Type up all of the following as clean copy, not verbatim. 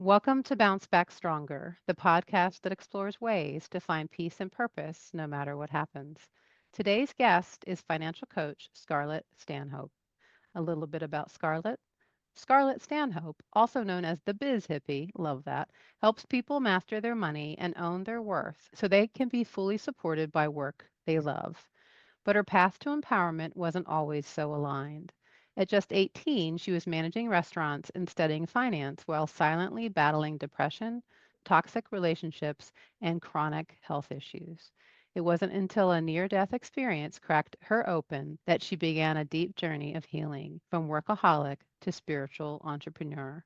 Welcome to Bounce Back Stronger, the podcast that explores ways to find peace and purpose no matter what happens. Today's guest is financial coach Scarlett Stanhope. A little bit about Scarlett. Scarlett Stanhope, also known as the Biz Hippie, love that, helps people master their money and own their worth so they can be fully supported by work they love. But her path to empowerment wasn't always so aligned. At just 18, she was managing restaurants and studying finance while silently battling depression, toxic relationships, and chronic health issues. It wasn't until a near death experience cracked her open that she began a deep journey of healing from workaholic to spiritual entrepreneur.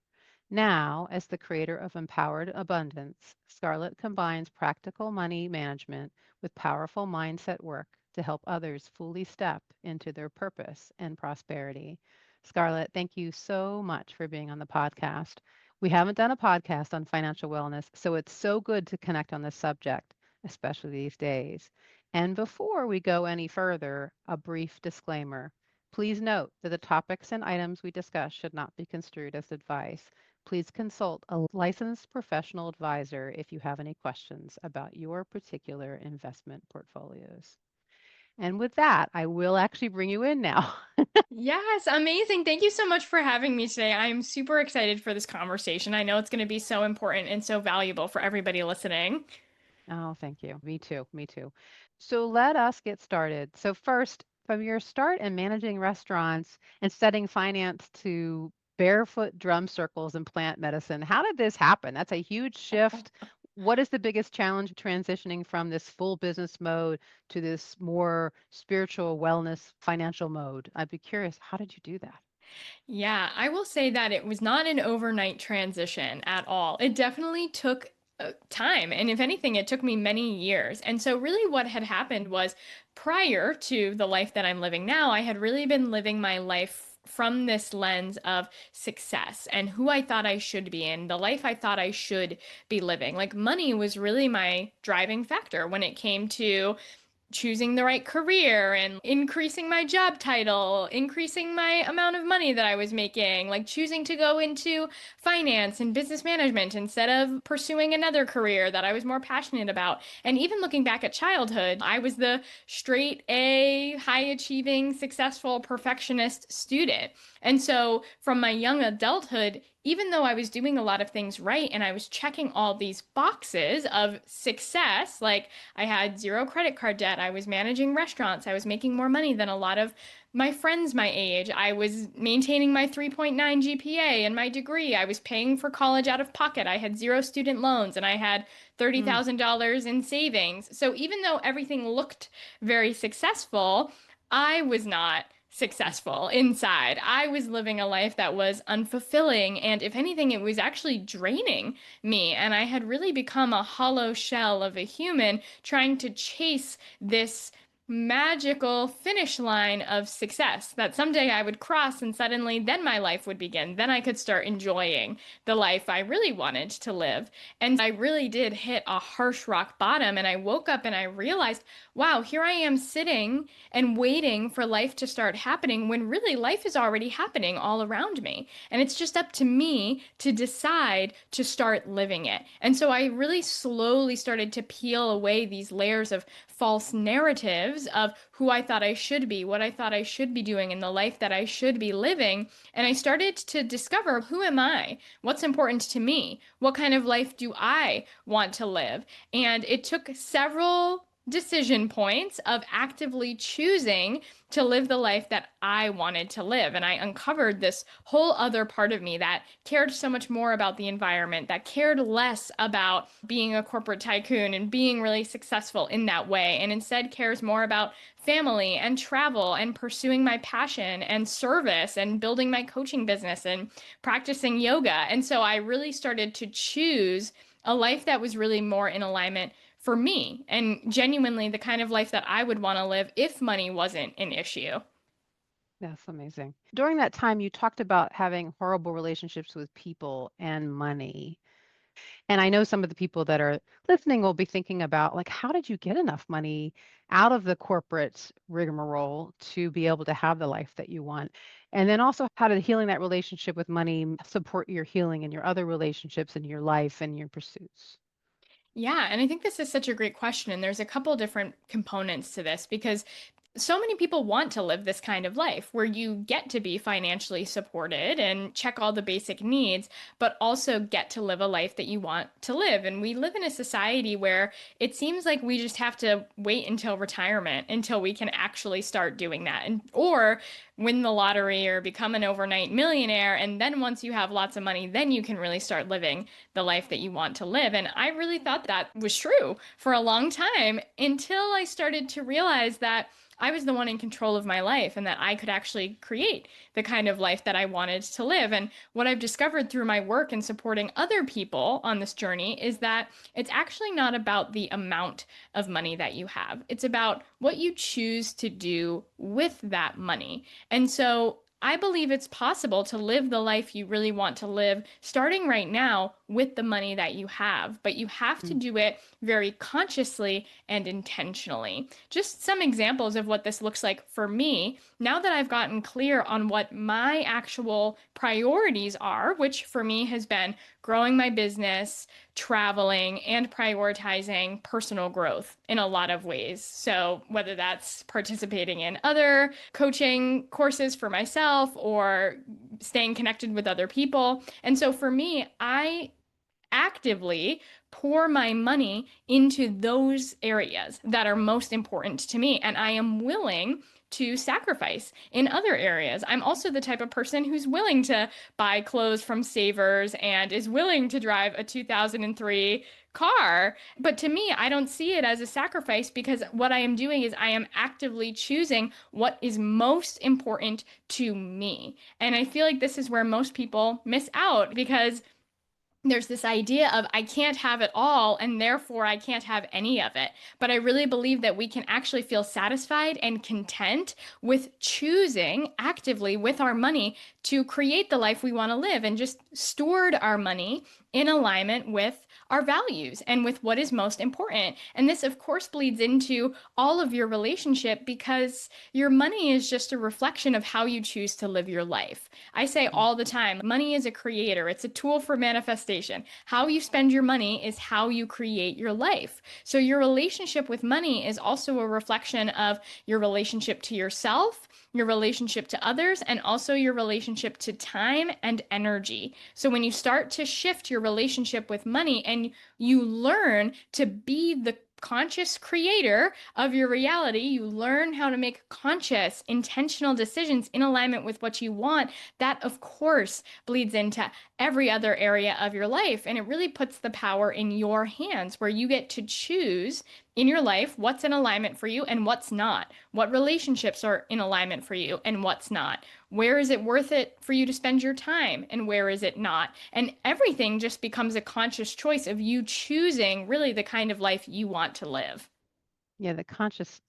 Now, as the creator of Empowered Abundance, Scarlett combines practical money management with powerful mindset work to help others fully step into their purpose and prosperity. Scarlett, thank you so much for being on the podcast. We haven't done a podcast on financial wellness, so it's so good to connect on this subject, especially these days. And before we go any further, a brief disclaimer. Please note that the topics and items we discuss should not be construed as advice. Please consult a licensed professional advisor if you have any questions about your particular investment portfolios. And with that, I will actually bring you in now. Yes, amazing. Thank you so much for having me today. I am super excited for this conversation. I know it's going to be so important and so valuable for everybody listening. Oh, thank you. Me too. Me too. So let us get started. So, first, from your start in managing restaurants and studying finance to barefoot drum circles and plant medicine, how did this happen? That's a huge shift. What is the biggest challenge transitioning from this full business mode to this more spiritual wellness financial mode? I'd be curious, how did you do that? Yeah, I will say that it was not an overnight transition at all. It definitely took time. And if anything, it took me many years. And so, really, what had happened was prior to the life that I'm living now, I had really been living my life from this lens of success and who I thought I should be in, the life I thought I should be living. Like, money was really my driving factor when it came to choosing the right career and increasing my job title, increasing my amount of money that I was making, like choosing to go into finance and business management instead of pursuing another career that I was more passionate about. And even looking back at childhood, I was the straight A, high achieving, successful perfectionist student. And so from my young adulthood, even though I was doing a lot of things right and I was checking all these boxes of success, like I had zero credit card debt, I was managing restaurants, I was making more money than a lot of my friends my age, I was maintaining my 3.9 GPA and my degree, I was paying for college out of pocket, I had zero student loans, and I had Mm, $30,000 in savings. So even though everything looked very successful, I was not successful inside. I was living a life that was unfulfilling, and if anything, it was actually draining me. And I had really become a hollow shell of a human trying to chase this magical finish line of success that someday I would cross, and suddenly then my life would begin. Then I could start enjoying the life I really wanted to live. And I really did hit a harsh rock bottom, and I woke up and I realized, wow, here I am sitting and waiting for life to start happening when really life is already happening all around me. And it's just up to me to decide to start living it. And so I really slowly started to peel away these layers of false narratives of who I thought I should be, what I thought I should be doing, and the life that I should be living. And I started to discover, who am I? What's important to me? What kind of life do I want to live? And it took several decision points of actively choosing to live the life that I wanted to live. And I uncovered this whole other part of me that cared so much more about the environment, that cared less about being a corporate tycoon and being really successful in that way, and instead cares more about family and travel and pursuing my passion and service and building my coaching business and practicing yoga. And so I really started to choose a life that was really more in alignment for me and genuinely the kind of life that I would want to live if money wasn't an issue. that's amazing. During that time, you talked about having horrible relationships with people and money. And I know some of the people that are listening will be thinking about, like, how did you get enough money out of the corporate rigmarole to be able to have the life that you want? And then also, how did healing that relationship with money support your healing and your other relationships in your life and your pursuits? Yeah, and I think this is such a great question. And there's a couple different components to this because so many people want to live this kind of life where you get to be financially supported and check all the basic needs, but also get to live a life that you want to live. And we live in a society where it seems like we just have to wait until retirement until we can actually start doing that. And or win the lottery or become an overnight millionaire. And then once you have lots of money, then you can really start living the life that you want to live. And I really thought that was true for a long time until I started to realize that I was the one in control of my life and that I could actually create the kind of life that I wanted to live. And what I've discovered through my work and supporting other people on this journey is that it's actually not about the amount of money that you have, it's about what you choose to do with that money. And so I believe it's possible to live the life you really want to live starting right now with the money that you have, but you have to Mm. do it very consciously and intentionally. Just some examples of what this looks like for me now that I've gotten clear on what my actual priorities are, which for me has been growing my business, traveling, and prioritizing personal growth in a lot of ways. So, whether that's participating in other coaching courses for myself or staying connected with other people. And so, for me, I actively pour my money into those areas that are most important to me. And I am willing to sacrifice in other areas. I'm also the type of person who's willing to buy clothes from Savers and is willing to drive a 2003 car. But to me, I don't see it as a sacrifice because what I am doing is I am actively choosing what is most important to me. And I feel like this is where most people miss out because there's this idea of I can't have it all and therefore I can't have any of it. But I really believe that we can actually feel satisfied and content with choosing actively with our money to create the life we want to live and just steward our money in alignment with our values and with what is most important. And this, of course, bleeds into all of your relationship because your money is just a reflection of how you choose to live your life. I say Mm. all the time, money is a creator. It's a tool for manifestation. How you spend your money is how you create your life. So your relationship with money is also a reflection of your relationship to yourself, your relationship to others, and also your relationship to time and energy. So when you start to shift your relationship with money and you learn to be the conscious creator of your reality, you learn how to make conscious, intentional decisions in alignment with what you want. That, of course, bleeds into every other area of your life. And it really puts the power in your hands where you get to choose in your life what's in alignment for you and what's not. What relationships are in alignment for you and what's not. Where is it worth it for you to spend your time and where is it not? And everything just becomes a conscious choice of you choosing really the kind of life you want to live. Yeah, the conscious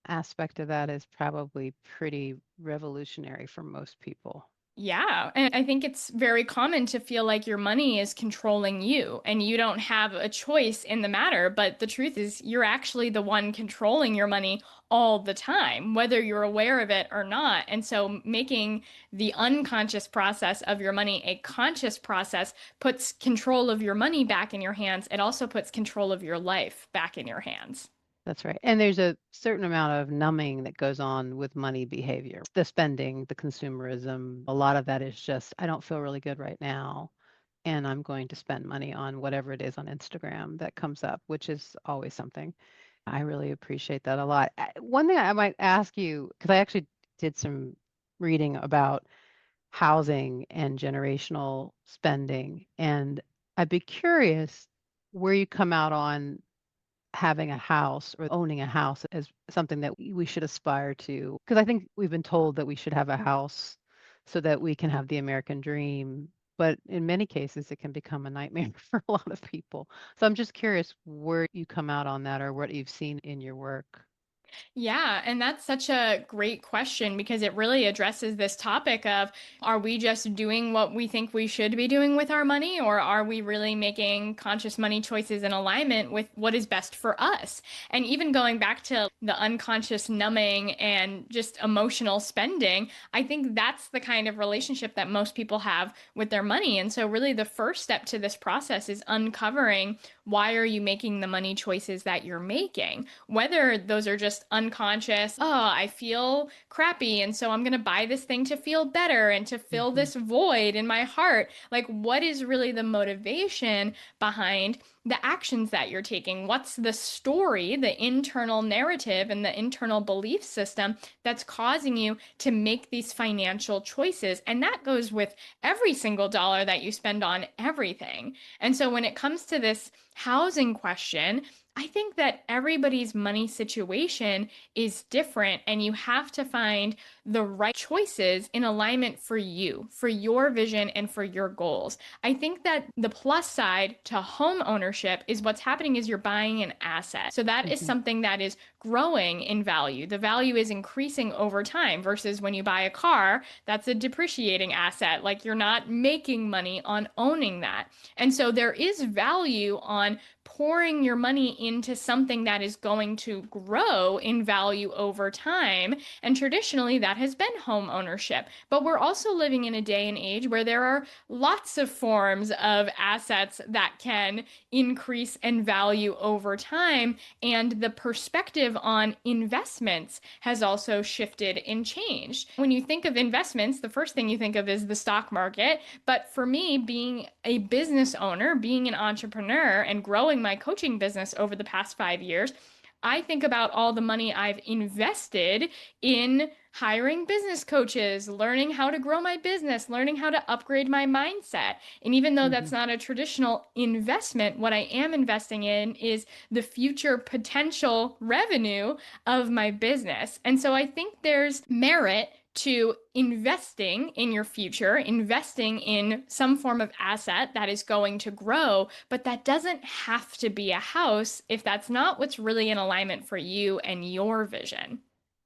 aspect of that is probably pretty revolutionary for most people. Yeah, and I think it's very common to feel like your money is controlling you and you don't have a choice in the matter. But the truth is, you're actually the one controlling your money all the time, whether you're aware of it or not. And so, making the unconscious process of your money a conscious process puts control of your money back in your hands. It also puts control of your life back in your hands. That's right. And there's a certain amount of numbing that goes on with money behavior. The spending, the consumerism, a lot of that is just, I don't feel really good right now. And I'm going to spend money on whatever it is on Instagram that comes up, which is always something. I really appreciate that a lot. One thing I might ask you, because I actually did some reading about housing and generational spending, and I'd be curious where you come out on having a house or owning a house as something that we should aspire to. Because I think we've been told that we should have a house so that we can have the American dream. But in many cases, it can become a nightmare for a lot of people. So I'm just curious where you come out on that or what you've seen in your work. Yeah, and that's such a great question because it really addresses this topic of, are we just doing what we think we should be doing with our money, or are we really making conscious money choices in alignment with what is best for us? And even going back to the unconscious numbing and just emotional spending, I think that's the kind of relationship that most people have with their money. And so really the first step to this process is uncovering, why are you making the money choices that you're making? Whether those are just unconscious, oh, I feel crappy, and so I'm going to buy this thing to feel better and to fill Hmm. this void in my heart. Like, what is really the motivation behind the actions that you're taking? What's the story, the internal narrative, and the internal belief system that's causing you to make these financial choices? And that goes with every single dollar that you spend on everything. And so when it comes to this housing question, I think that everybody's money situation is different, and you have to find the right choices in alignment for you, for your vision, and for your goals. I think that the plus side to home ownership is what's happening is you're buying an asset. So that is Hmm. something that is growing in value. The value is increasing over time versus when you buy a car, that's a depreciating asset. Like, you're not making money on owning that. And so there is value on pouring your money into something that is going to grow in value over time. And traditionally, that has been home ownership. But we're also living in a day and age where there are lots of forms of assets that can increase in value over time. And the perspective on investments has also shifted and changed. When you think of investments, the first thing you think of is the stock market. But for me, being a business owner, being an entrepreneur, and growing my coaching business over the past 5 years, I think about all the money I've invested in hiring business coaches, learning how to grow my business, learning how to upgrade my mindset. And even though that's Hmm. not a traditional investment, what I am investing in is the future potential revenue of my business. And so I think there's merit to investing in your future, investing in some form of asset that is going to grow, but that doesn't have to be a house if that's not what's really in alignment for you and your vision.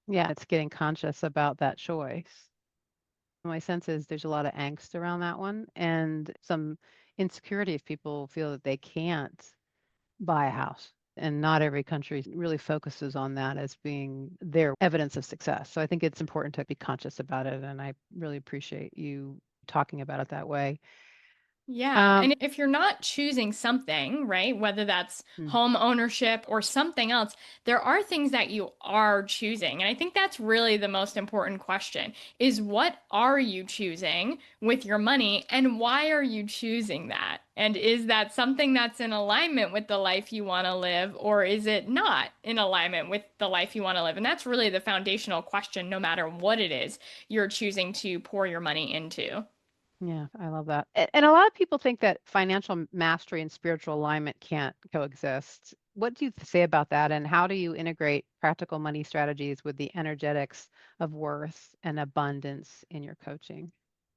Yeah, it's getting conscious about that choice. My sense is there's a lot of angst around that one and some insecurity if people feel that they can't buy a house. And not every country really focuses on that as being their evidence of success. So I think it's important to be conscious about it. And I really appreciate you talking about it that way. Yeah. Um, And if you're not choosing something, right, whether that's mm, home ownership or something else, there are things that you are choosing. And I think that's really the most important question is, what are you choosing with your money, and why are you choosing that? And is that something that's in alignment with the life you want to live, or is it not in alignment with the life you want to live? And that's really the foundational question, no matter what it is you're choosing to pour your money into. yeah, I love that. And a lot of people think that financial mastery and spiritual alignment can't coexist. What do you say about that? And how do you integrate practical money strategies with the energetics of worth and abundance in your coaching?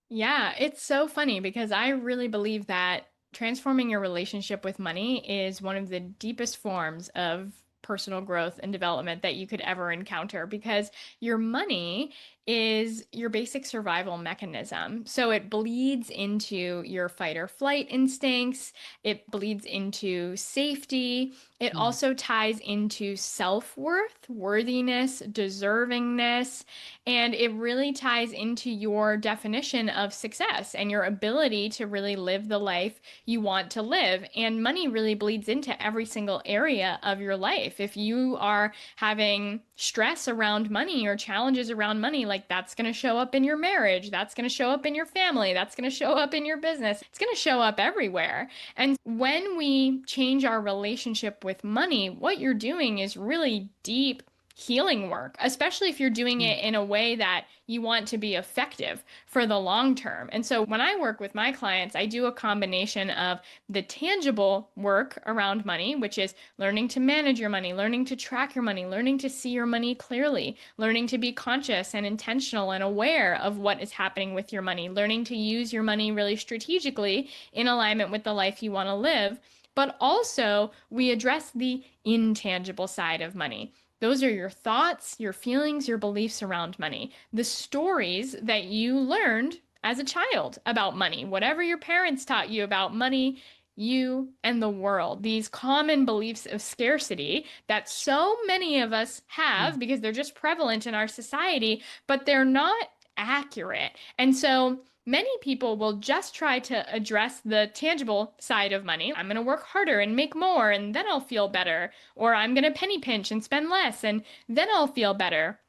Yeah, it's so funny because I really believe that transforming your relationship with money is one of the deepest forms of personal growth and development that you could ever encounter, because your money is your basic survival mechanism. So it bleeds into your fight or flight instincts, it bleeds into safety. It Mm. also ties into self-worth, worthiness, deservingness, and it really ties into your definition of success and your ability to really live the life you want to live. And money really bleeds into every single area of your life. If you are having stress around money or challenges around money, like, that's going to show up in your marriage, that's going to show up in your family, that's going to show up in your business, it's going to show up everywhere. And when we change our relationship with money, what you're doing is really deep healing work, especially if you're doing Mm. it in a way that you want to be effective for the long term. And so when I work with my clients, I do a combination of the tangible work around money, which is learning to manage your money, learning to track your money, learning to see your money clearly, learning to be conscious and intentional and aware of what is happening with your money, learning to use your money really strategically in alignment with the life you want to live. But also, we address the intangible side of money, Those are your thoughts, your feelings, your beliefs around money, the stories that you learned as a child about money, whatever your parents taught you about money, you and the world, these common beliefs of scarcity that so many of us Mm. have because they're just prevalent in our society, but they're not accurate. And so many people will just try to address the tangible side of money. I'm going to work harder and make more, and then I'll feel better. Or I'm going to penny pinch and spend less, and then I'll feel better.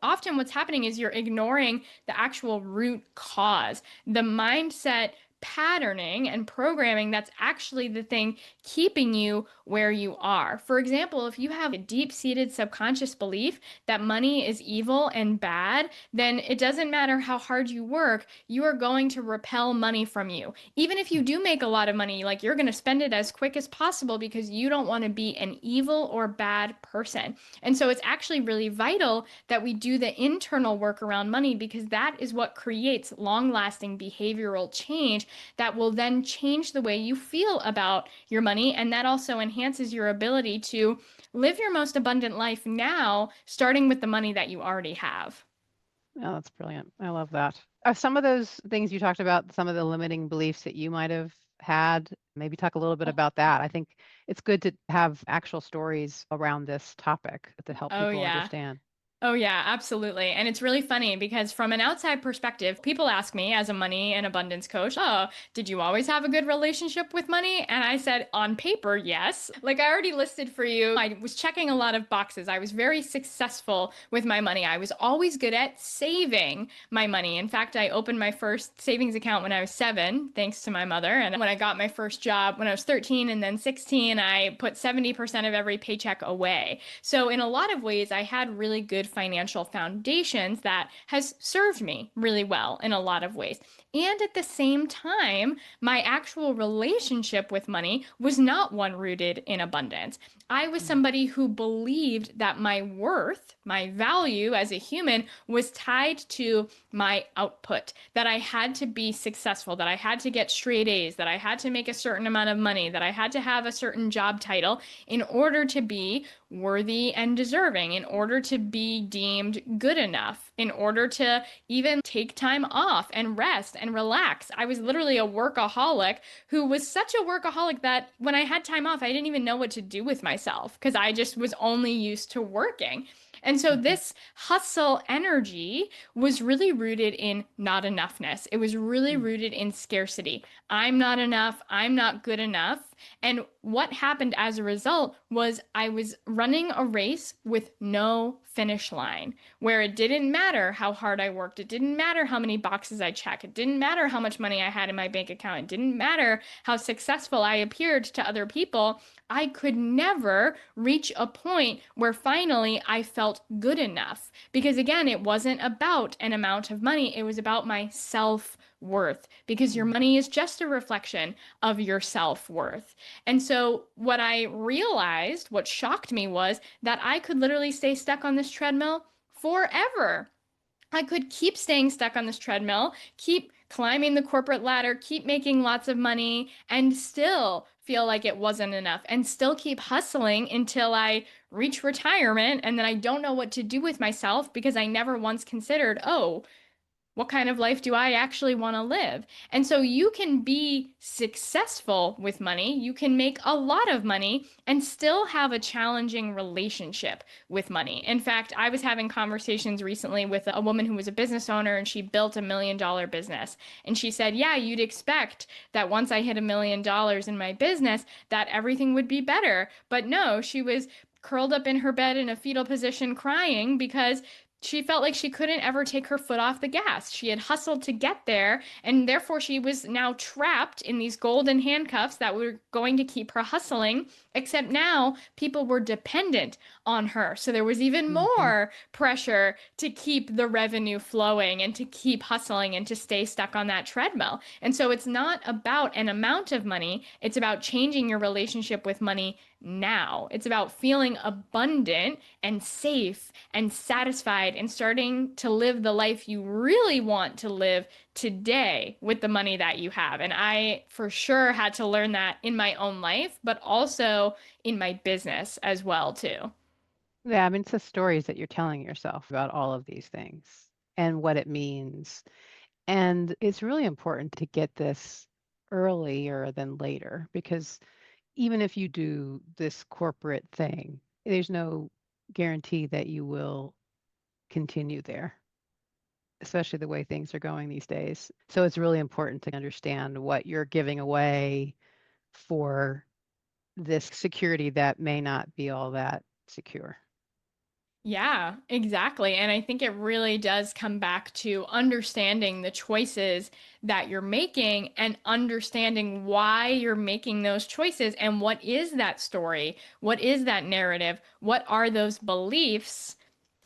Often what's happening is you're ignoring the actual root cause, the mindset patterning and programming that's actually the thing keeping you where you are. For example, if you have a deep-seated subconscious belief that money is evil and bad, then it doesn't matter how hard you work, you are going to repel money from you. Even if you do make a lot of money, like you're going to spend it as quick as possible because you don't want to be an evil or bad person. And so it's actually really vital that we do the internal work around money because that is what creates long-lasting behavioral change that will then change the way you feel about your money. And that also enhances your ability to live your most abundant life now, starting with the money that you already have. Oh, that's brilliant. I love that. Are some of those things you talked about, some of the limiting beliefs that you might have had? Maybe talk a little bit about that. I think it's good to have actual stories around this topic to help Oh, people yeah. understand. Oh, yeah, absolutely. And it's really funny because from an outside perspective, people ask me as a money and abundance coach, oh, did you always have a good relationship with money? And I said, on paper, yes. Like I already listed for you, I was checking a lot of boxes. I was very successful with my money. I was always good at saving my money. In fact, I opened my first savings account when I was 7, thanks to my mother. And when I got my first job when I was 13 and then 16, I put 70% of every paycheck away. So in a lot of ways, I had really good financial foundations that has served me really well in a lot of ways. And at the same time, my actual relationship with money was not one rooted in abundance. I was Mm. somebody who believed that my worth, my value as a human, was tied to my output, that I had to be successful, that I had to get straight A's, that I had to make a certain amount of money, that I had to have a certain job title in order to be worthy and deserving, in order to be deemed good enough, in order to even take time off and rest and relax. I was literally a workaholic who was such a workaholic that when I had time off, I didn't even know what to do with myself because I just was only used to working. And so Mhm. this hustle energy was really rooted in not enoughness. It was really Mm. rooted in scarcity. I'm not enough. I'm not good enough. And what happened as a result was I was running a race with no finish line, where it didn't matter how hard I worked. It didn't matter how many boxes I checked. It didn't matter how much money I had in my bank account. It didn't matter how successful I appeared to other people. I could never reach a point where finally I felt good enough. Because again, it wasn't about an amount of money, it was about my self worth. Because your Mm. money is just a reflection of your self worth. And so, what I realized, what shocked me was that I could literally stay stuck on this treadmill forever. I could keep staying stuck on this treadmill, keep climbing the corporate ladder, keep making lots of money, and still feel like it wasn't enough, and still keep hustling until I reach retirement. And then I don't know what to do with myself because I never once considered, oh, what kind of life do I actually want to live? And so you can be successful with money, you can make a lot of money, and still have a challenging relationship with money. In fact, I was having conversations recently with a woman who was a business owner and she built $1 million business. And she said, yeah, you'd expect that once I hit $1 million in my business, that everything would be better. But no, she was curled up in her bed in a fetal position crying because she felt like she couldn't ever take her foot off the gas. She had hustled to get there, and therefore she was now trapped in these golden handcuffs that were going to keep her hustling. Except now people were dependent on her. So there was even Mhm. more pressure to keep the revenue flowing and to keep hustling and to stay stuck on that treadmill. And so it's not about an amount of money, it's about changing your relationship with money now. It's about feeling abundant and safe and satisfied and starting to live the life you really want to live today with the money that you have. And I for sure had to learn that in my own life, but also in my business as well too. Yeah, I mean, it's the stories that you're telling yourself about all of these things and what it means. And it's really important to get this earlier than later because even if you do this corporate thing, there's no guarantee that you will continue there, especially the way things are going these days. So it's really important to understand what you're giving away for this security that may not be all that secure. Yeah, exactly. And I think it really does come back to understanding the choices that you're making and understanding why you're making those choices and what is that story? What is that narrative? What are those beliefs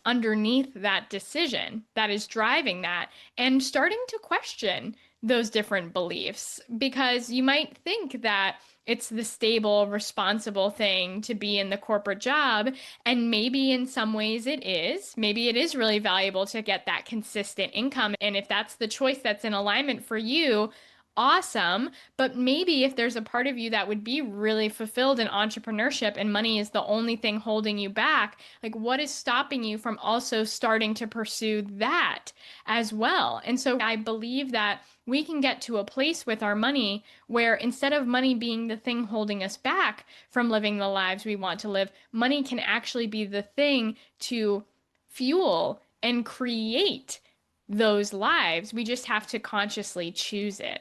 underneath that decision that is driving that, and starting to question those different beliefs, because you might think that it's the stable, responsible thing to be in the corporate job. And maybe in some ways it is. Maybe it is really valuable to get that consistent income. And if that's the choice that's in alignment for you, awesome. But maybe if there's a part of you that would be really fulfilled in entrepreneurship and money is the only thing holding you back, like what is stopping you from also starting to pursue that as well? And so I believe that we can get to a place with our money where instead of money being the thing holding us back from living the lives we want to live, money can actually be the thing to fuel and create those lives. We just have to consciously choose it.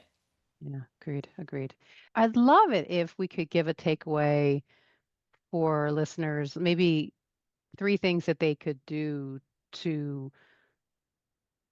Yeah, agreed, agreed. I'd love it if we could give a takeaway for listeners, maybe three things that they could do to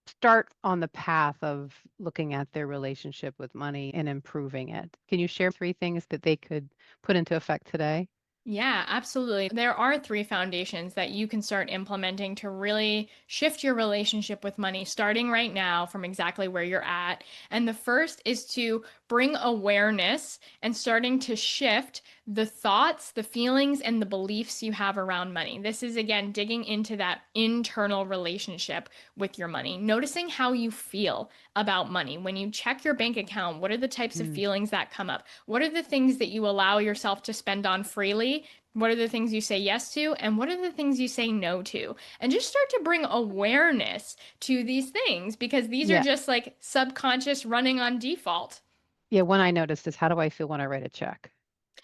start on the path of looking at their relationship with money and improving it. Can you share three things that they could put into effect today? Yeah, absolutely. There are three foundations that you can start implementing to really shift your relationship with money, starting right now from exactly where you're at. And the first is to bring awareness and starting to shift the thoughts, the feelings, and the beliefs you have around money. This is, again, digging into that internal relationship with your money, noticing how you feel about money. When you check your bank account, what are the types of Mm, feelings that come up? What are the things that you allow yourself to spend on freely? What are the things you say yes to? And what are the things you say no to? And just start to bring awareness to these things because these are yeah. just like subconscious running on default. Yeah. One I noticed is how do I feel when I write a check?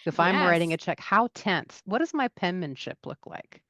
If I'm writing Yes. a check, how tense? What does my penmanship look like?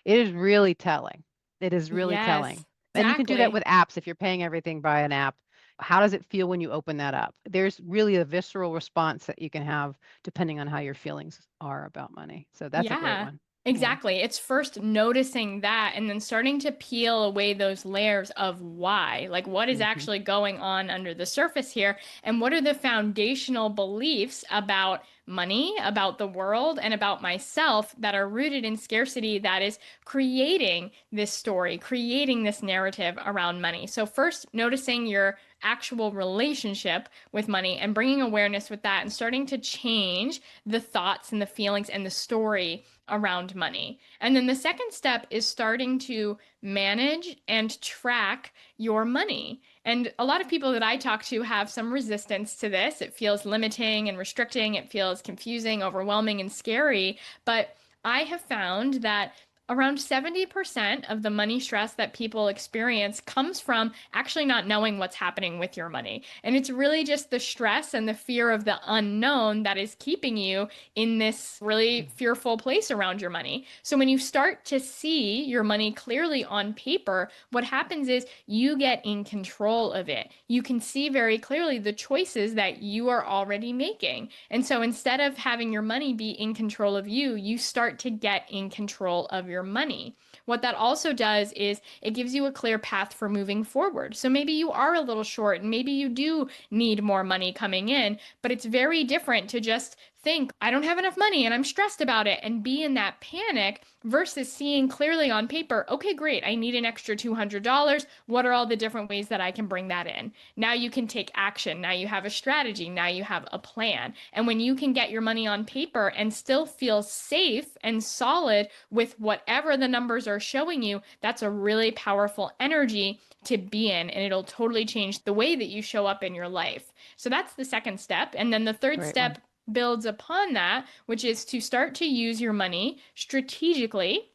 It is really telling. It is really Yes. telling. And you can do that Exactly. with apps if you're paying everything by an app. How does it feel when you open that up? There's really a visceral response that you can have depending on how your feelings are about money. So that's a great Yeah, one. Yeah. exactly. It's first noticing that and then starting to peel away those layers of why. Like, what is Hmm. actually going on under the surface here? And what are the foundational beliefs about money, about the world, and about myself that are rooted in scarcity that is creating this story, creating this narrative around money? So, first, noticing your actual relationship with money and bringing awareness with that and starting to change the thoughts and the feelings and the story around money. And then the second step is starting to manage and track your money. And a lot of people that I talk to have some resistance to this. It feels limiting and restricting, it feels confusing, overwhelming, and scary. But I have found that around 70% of the money stress that people experience comes from actually not knowing what's happening with your money. And it's really just the stress and the fear of the unknown that is keeping you in this really fearful place around your money. So when you start to see your money clearly on paper, what happens is you get in control of it. You can see very clearly the choices that you are already making. And so instead of having your money be in control of you, you start to get in control of your money. What that also does is it gives you a clear path for moving forward. So maybe you are a little short and maybe you do need more money coming in, but it's very different to just think, I don't have enough money and I'm stressed about it and be in that panic versus seeing clearly on paper, okay, great, I need an extra $200. What are all the different ways that I can bring that in? Now you can take action. Now you have a strategy. Now you have a plan. And when you can get your money on paper and still feel safe and solid with whatever the numbers are showing you, that's a really powerful energy to be in. And it'll totally change the way that you show up in your life. So that's the second step. And then the third Great one. step builds upon that, which is to start to use your money strategically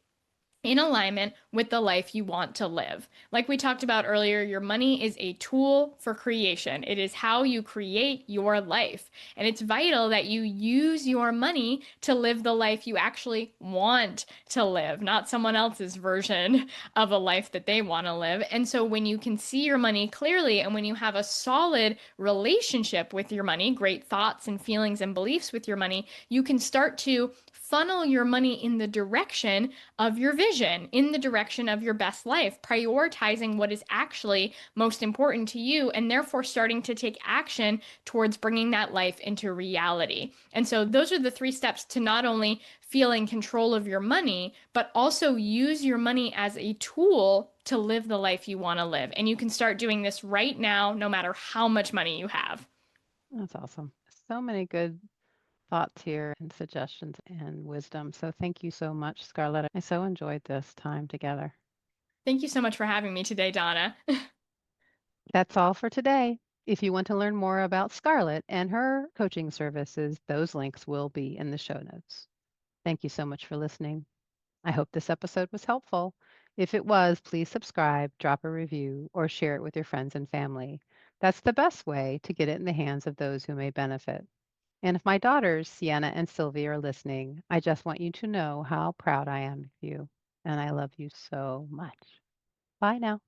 in alignment with the life you want to live. Like we talked about earlier, your money is a tool for creation. It is how you create your life. And it's vital that you use your money to live the life you actually want to live, not someone else's version of a life that they want to live. And so when you can see your money clearly and when you have a solid relationship with your money, great thoughts and feelings and beliefs with your money, you can start to funnel your money in the direction of your vision, in the direction of your best life, prioritizing what is actually most important to you, and therefore starting to take action towards bringing that life into reality. And so, those are the three steps to not only feel in control of your money, but also use your money as a tool to live the life you want to live. And you can start doing this right now, no matter how much money you have. That's awesome. So many good thoughts here and suggestions and wisdom. So thank you so much, Scarlett. I so enjoyed this time together. Thank you so much for having me today, Donna. That's all for today. If you want to learn more about Scarlett and her coaching services, those links will be in the show notes. Thank you so much for listening. I hope this episode was helpful. If it was, please subscribe, drop a review, or share it with your friends and family. That's the best way to get it in the hands of those who may benefit. And if my daughters, Sienna and Sylvie, are listening, I just want you to know how proud I am of you. And I love you so much. Bye now.